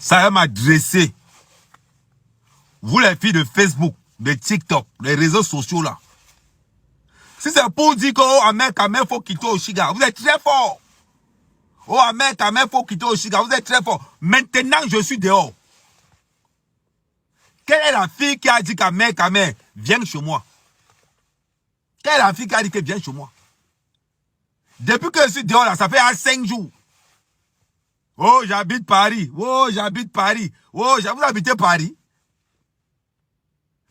ça va m'adresser. Vous les filles de Facebook, de TikTok, les réseaux sociaux là. Si c'est pour dire que oh Ahmed Kamel faut quitter Oshiga, vous êtes très fort. Oh Ahmed Kamel faut quitter Oshiga, vous êtes très fort. Maintenant je suis dehors. Quelle est la fille qui a dit qu'Ahmed Kamel viens chez moi? Quelle est la fille qui a dit qu'elle vient chez moi? Depuis que je suis dehors là, ça fait 5 jours. Oh j'habite Paris. Oh j'habite Paris. Oh vous habitez Paris?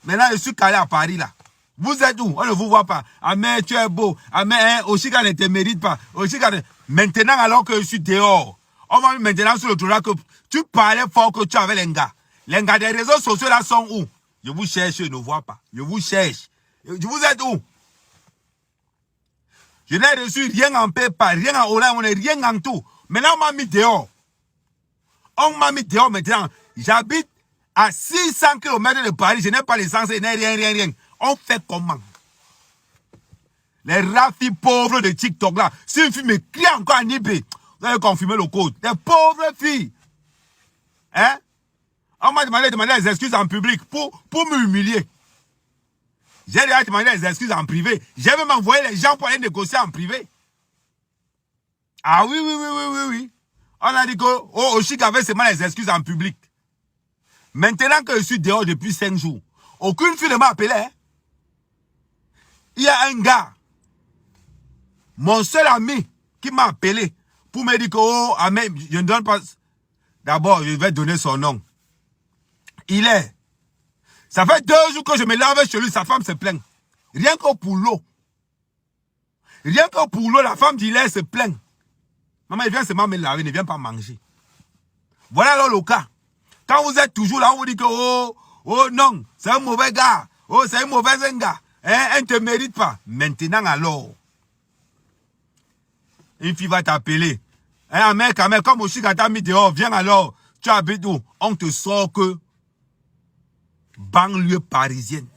Maintenant je suis calé à Paris là. Vous êtes où? On ne vous voit pas. Ahmed, tu es beau. Ahmed, hein, Oshiga ne te mérite pas. Oshiga ne... Maintenant, alors que je suis dehors, on va maintenant sur le tournoi que tu parlais fort que tu avais les gars. Les gars des réseaux sociaux là sont où? Je vous cherche, je ne vois pas. Je vous cherche. Vous êtes où? Je n'ai reçu rien en PayPal, rien en Orange, on n'est rien en tout. Maintenant, on m'a mis dehors. On m'a mis dehors maintenant. J'habite à 600 km de Paris. Je n'ai pas l'essence, je n'ai rien. On fait comment? Les rafis pauvres de TikTok là. Si une fille me crie encore en IP, vous allez confirmer le code. Les pauvres filles. Hein? On m'a demandé des excuses en public pour m'humilier. J'ai déjà demandé des excuses en privé. J'ai même envoyé les gens pour aller négocier en privé. Ah oui. On a dit que oh, Oshiga avait seulement les excuses en public. Maintenant que je suis dehors depuis 5 jours, aucune fille ne m'a appelé. Hein? Il y a un gars, mon seul ami, qui m'a appelé pour me dire que, oh, Ahmed, je ne donne pas. D'abord, je vais donner son nom. Ça fait 2 jours que je me lave chez lui, sa femme se plaint. Rien que pour l'eau. Rien que pour l'eau, la femme d'Hilaire se plaint. Maman, il vient seulement me laver, il ne vient pas manger. Voilà alors le cas. Quand vous êtes toujours là, on vous dit que, oh non, c'est un mauvais gars. Oh, c'est un mauvais gars. Hein, elle ne te mérite pas. Maintenant alors, une fille va t'appeler. Hein, Ahmed Kamel, comme Oshiga t'a mis dehors, viens alors. Tu habites où? On te sort que banlieue parisienne.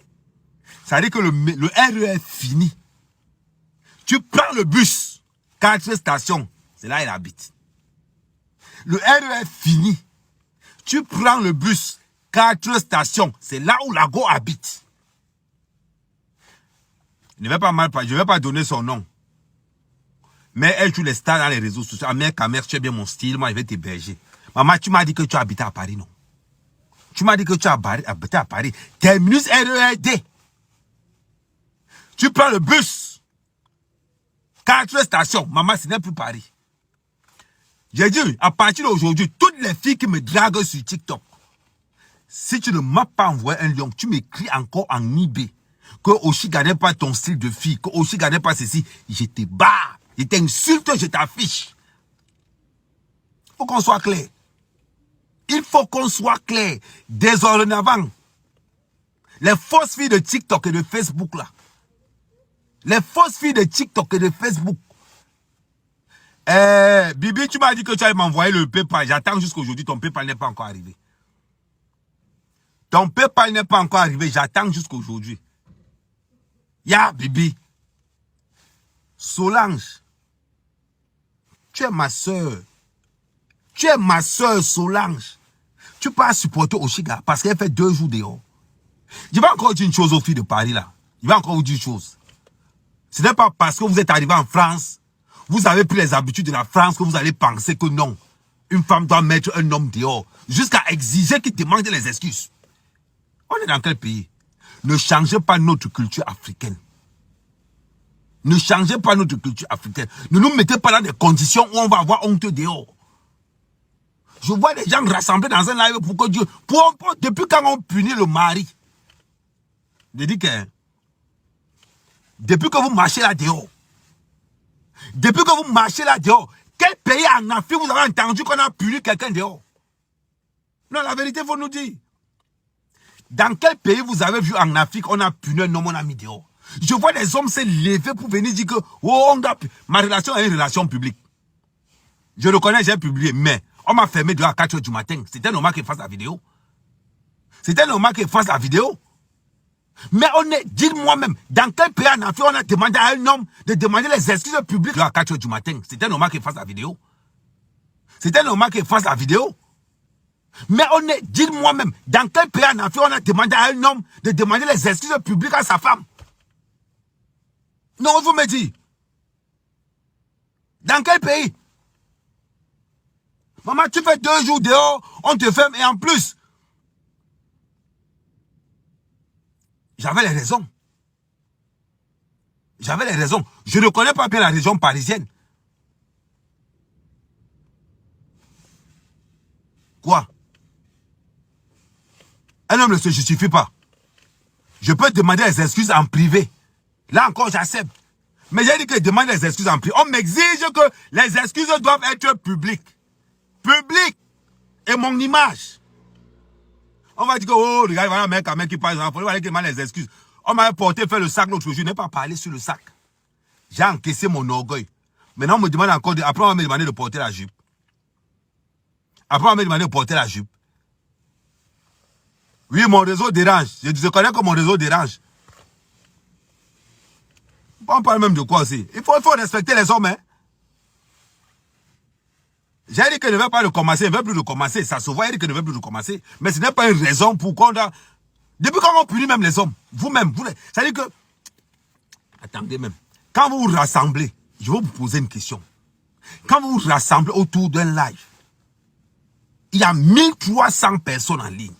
Ça veut dire que le RER fini. Tu prends le bus, 4 stations, c'est là il habite. Le RER fini. Tu prends le bus, 4 stations, c'est là où Lago habite. Je ne vais pas donner son nom. Mais elle joue les stars dans les réseaux sociaux. Ahmed Kamel, tu es bien mon style, moi je vais t'héberger. Maman, tu m'as dit que tu habitais à Paris, non? Tu m'as dit que tu habitais à Paris. Terminus RERD. Tu prends le bus. 4 stations. Maman, ce n'est plus Paris. J'ai dit, à partir d'aujourd'hui, toutes les filles qui me draguent sur TikTok, si tu ne m'as pas envoyé un lion, tu m'écris encore en IB. Que Oshiga n'est pas ton style de fille, que Oshiga n'est pas ceci, je te bats, je t'insulte, je t'affiche. Il faut qu'on soit clair. Il faut qu'on soit clair. Désormais, les fausses filles de TikTok et de Facebook là. Les fausses filles de TikTok et de Facebook. Bibi, tu m'as dit que tu allais m'envoyer le PayPal. J'attends jusqu'aujourd'hui, ton PayPal n'est pas encore arrivé. Ton PayPal n'est pas encore arrivé, j'attends jusqu'aujourd'hui. Ya, Bibi. Solange. Tu es ma soeur. Tu es ma soeur, Solange. Tu peux pas supporter Oshiga parce qu'elle fait 2 jours dehors. Je vais encore dire une chose aux filles de Paris là. Je vais encore vous dire une chose. Ce n'est pas parce que vous êtes arrivé en France, vous avez pris les habitudes de la France que vous allez penser que non. Une femme doit mettre un homme dehors. Jusqu'à exiger qu'il demande les excuses. On est dans quel pays? Ne changez pas notre culture africaine. Ne changez pas notre culture africaine. Ne nous mettez pas dans des conditions où on va avoir honte dehors. Je vois des gens rassemblés dans un live pour que Dieu... depuis quand on punit le mari? Je dis que... Depuis que vous marchez là dehors. Depuis que vous marchez là dehors. Quel pays en Afrique vous avez entendu qu'on a puni quelqu'un dehors? Non, la vérité, il faut nous dire. Dans quel pays vous avez vu en Afrique on a puni un homme, on a mis dehors? Je vois des hommes se lever pour venir dire que oh, on doit... Ma relation est une relation publique. Je le connais, j'ai publié, mais on m'a fermé dehors à 4 h du matin. C'était normal qu'il fasse la vidéo. C'était normal qu'il fasse la vidéo. Mais on est, dites-moi même, dans quel pays en Afrique on a demandé à un homme de demander les excuses publiques à 4 h du matin? C'était normal qu'il fasse la vidéo. C'était normal qu'il fasse la vidéo. Mais on est, dites-moi même, dans quel pays en Afrique on a demandé à un homme de demander les excuses publiques à sa femme? Non, vous me dites. Dans quel pays? Maman, tu fais 2 jours dehors, on te ferme et en plus, j'avais les raisons. J'avais les raisons. Je ne connais pas bien la région parisienne. Quoi? Un homme ne se justifie pas. Je peux demander les excuses en privé. Là encore, j'accepte. Mais j'ai dit que je demande les excuses en privé. On m'exige que les excuses doivent être publiques. Publiques. Et mon image. On va dire que, oh, regarde, voilà un mec qui parle, il faut aller qu'il demande les excuses. On m'a porté faire le sac l'autre jour. Je n'ai pas parlé sur le sac. J'ai encaissé mon orgueil. Maintenant, on me demande encore, après on va me demander de porter la jupe. Après on va me demander de porter la jupe. Oui, mon réseau dérange. Je connais que mon réseau dérange. On parle même de quoi aussi? Il faut respecter les hommes. Hein? J'ai dit que je ne vais pas le commencer, je ne vais plus le commencer. Ça se voit, il dit que je ne vais plus le commencer. Mais ce n'est pas une raison pour qu'on a... Depuis quand on punit même les hommes, vous-même, ça veut dire que... Attendez même. Quand vous vous rassemblez, je vais vous poser une question. Quand vous vous rassemblez autour d'un live, il y a 1300 personnes en ligne.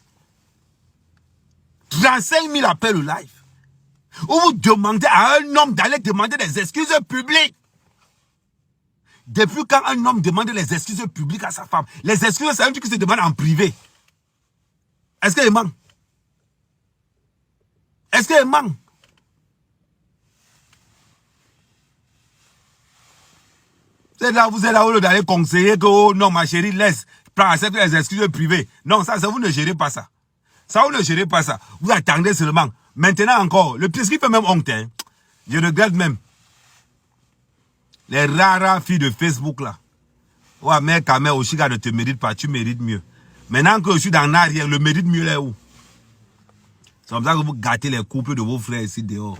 35 000 appels au live. Où vous demandez à un homme d'aller demander des excuses publiques. Depuis quand un homme demande les excuses publiques à sa femme? Les excuses, c'est un truc qui se demande en privé. Est-ce qu'il manque? Est-ce qu'il manque? Vous êtes là où d'aller conseiller que, oh non, ma chérie, laisse, prends, accepte les excuses privées. Non, ça, vous ne gérez pas ça. Ça, vous ne gérez pas ça. Vous attendez seulement. Maintenant encore, le pire qui fait même honte, hein. Je regrette même. Les rares filles de Facebook là. Ouais, mais quand même, Oshiga ne te mérite pas, tu mérites mieux. Maintenant que je suis dans l'arrière, le mérite mieux là où? C'est comme ça que vous gâtez les couples de vos frères ici dehors.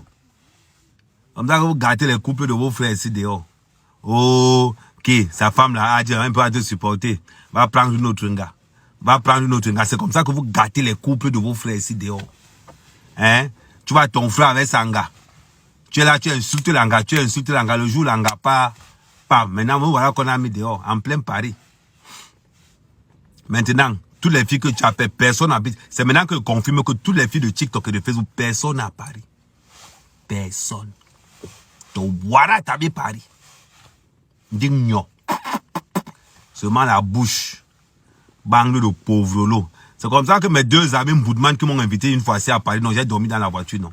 Comme ça que vous gâtez les couples de vos frères ici dehors. Oh, ok, sa femme là a dit un peu à te supporter. Va prendre une autre gars. Va prendre une autre gars. C'est comme ça que vous gâtez les couples de vos frères ici dehors. Hein? Tu vois ton frère avec Sanga. Tu es là, tu insultes l'anga, tu insultes l'anga. Le jour l'anga pas. Maintenant, vous voilà qu'on a mis dehors, en plein Paris. Maintenant, toutes les filles que tu appelles, personne n'habite. C'est maintenant que je confirme que toutes les filles de TikTok et de Facebook, personne à Paris. Personne. Ton voilà t'habite Paris. Digno. Seulement la bouche. Bang de pauvre lot. C'est comme ça que mes 2 amis Mboudman qui m'ont invité une fois-ci à Paris, non, j'ai dormi dans la voiture, non.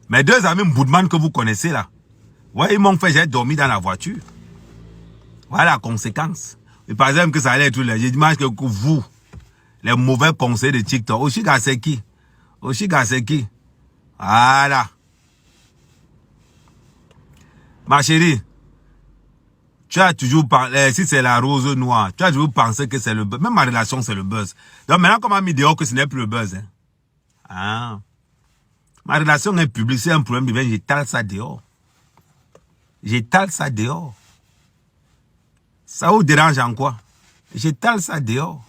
Mes 2 amis Mboudman que vous connaissez là, ouais, ils m'ont fait, j'ai dormi dans la voiture. Voilà la conséquence. Et par exemple, que ça allait être là, j'ai dit, que vous, les mauvais conseils de TikTok, Oshiga c'est qui? Oshiga c'est qui? Voilà. Ma chérie, tu as toujours parlé, si c'est la rose noire, tu as toujours pensé que c'est le buzz. Même ma relation, c'est le buzz. Donc maintenant, comme on a mis dehors que ce n'est plus le buzz. Hein. Ah. Ma relation est publique, c'est un problème, j'étale ça dehors. J'étale ça dehors. Ça vous dérange en quoi? J'étale ça dehors.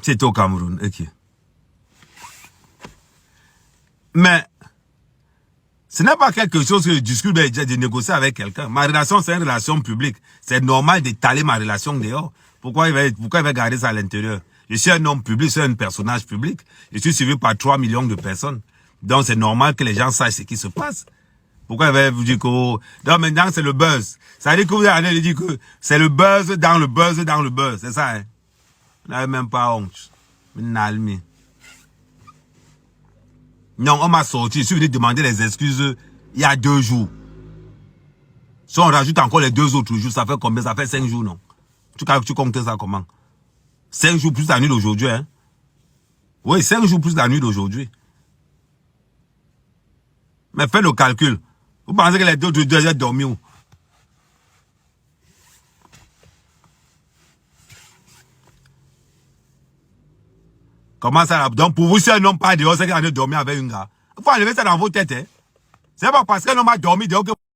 C'est au Cameroun, ok. Mais, ce n'est pas quelque chose que je discute de négocier avec quelqu'un. Ma relation, c'est une relation publique. C'est normal d'étaler ma relation dehors. Pourquoi il va garder ça à l'intérieur? Je suis un homme public, je suis un personnage public. Je suis suivi par 3 millions de personnes. Donc, c'est normal que les gens sachent ce qui se passe. Pourquoi il va vous dire que... Donc, maintenant, c'est le buzz. Ça veut dire que vous allez dire que c'est le buzz dans le buzz dans le buzz. C'est ça, hein? Vous n'avez même pas honte. Non, on m'a sorti. Je suis venu demander les excuses il y a 2 jours. Si on rajoute encore les 2 autres jours, ça fait combien? Ça fait 5 jours, non? Tu comptes ça comment? 5 jours plus la nuit d'aujourd'hui, hein? Oui, 5 jours plus la nuit d'aujourd'hui. Mais faites le calcul. Vous pensez que les 2 autres jours, j'ai dormi où? Comment ça? Donc, pour vous, si un homme pas dehors, c'est qu'il a dormi avec une gars. Il faut enlever ça dans vos têtes. Hein? C'est pas parce qu'un homme a dormi dehors que